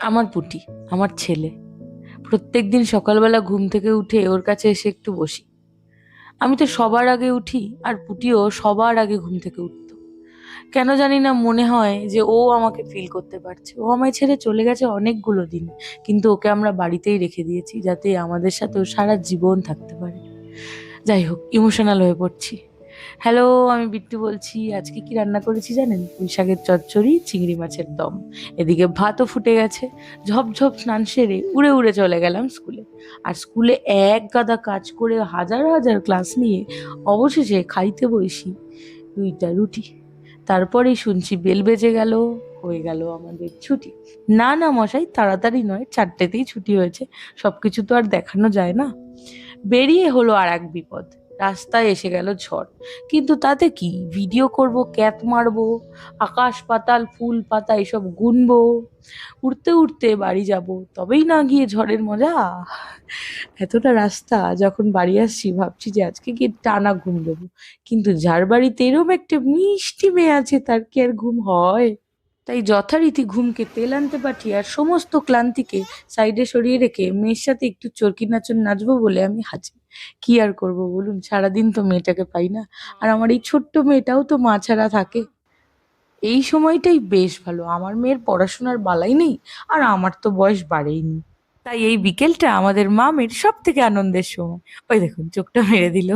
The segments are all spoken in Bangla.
আমার পুটি, আমার ছেলে। প্রত্যেকদিন সকালবেলা ঘুম থেকে উঠে ওর কাছে এসে একটু বসি। আমি তো সবার আগে উঠি, আর পুটিও সবার আগে ঘুম থেকে উঠতো। কেন জানি না মনে হয় যে ও আমাকে ফিল করতে পারছে। ও আমায় ছেড়ে চলে গেছে অনেকগুলো দিন, কিন্তু ওকে আমরা বাড়িতেই রেখে দিয়েছি যাতে আমাদের সাথে ও সারা জীবন থাকতে পারে। যাই হোক, ইমোশনাল হয়ে পড়ছি। হ্যালো, আমি বিট্টু বলছি। আজকে কি রান্না করেছি জানেন? পুঁই শাকের চচ্চড়ি, চিংড়ি মাছের দম। এদিকে ভাতও ফুটে গেছে। ঝপঝপ স্নান সেরে উড়ে উড়ে চলে গেলাম স্কুলে। আর স্কুলে এক গাদা কাজ করে হাজার হাজার ক্লাস নিয়ে অবশেষে খাইতে বসি 2টা রুটি। তারপরেই শুনছি বেল বেজে গেল, হয়ে গেল আমাদের ছুটি। না না মশাই, তাড়াতাড়ি নয়, 4টেতেই ছুটি হয়েছে। সবকিছু তো আর দেখানো যায় না। বেরিয়ে হলো আর এক বিপদ। রাস্তায় এসে গেল ঝড়। কিন্তু তাতে কি, ভিডিও করব, ক্যাপ মারবো, আকাশ পাতাল ফুল পাতা এসব গুনবো, উড়তে উড়তে বাড়ি যাব, তবেই না গিয়ে ঝড়ের মজা। এতটা রাস্তা যখন বাড়ি আসছি ভাবছি যে আজকে কি টানা ঘুম দেবো, কিন্তু যার বাড়িতে এরম একটা মিষ্টি মেয়ে আছে তার কি আর ঘুম হয়? তাই যথারীতি ঘুমকে তেল আনতে পাঠিয়ে আর সমস্ত ক্লান্তিকে সাইডে সরিয়ে রেখে মেয়ের সাথে একটু চরকি নাচন নাচবো বলে আমি হাজির। কি আর করব বলুন, সারাদিন তো মেয়েটাকে পাই না। আর আমার এই ছোট্ট মেয়েটাও তো মা ছাড়া থাকে। এই সময়টাই বেশ ভালো, আমার মেয়ের পড়াশোনার বালাই নেই, আর আমার তো বয়স বাড়েইনি। তাই এই বিকেলটা আমাদের মামের সব থেকে আনন্দের সময়। ওই দেখুন, চোখটা মেরে দিল।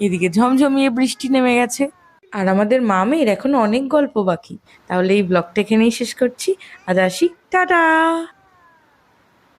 এদিকে ঝমঝমিয়ে বৃষ্টি নেমে গেছে। আর আমাদের মামের এখনো অনেক গল্প বাকি। তাহলে এই ব্লগটা এখানেই শেষ করছি। আজ আসি, টাটা।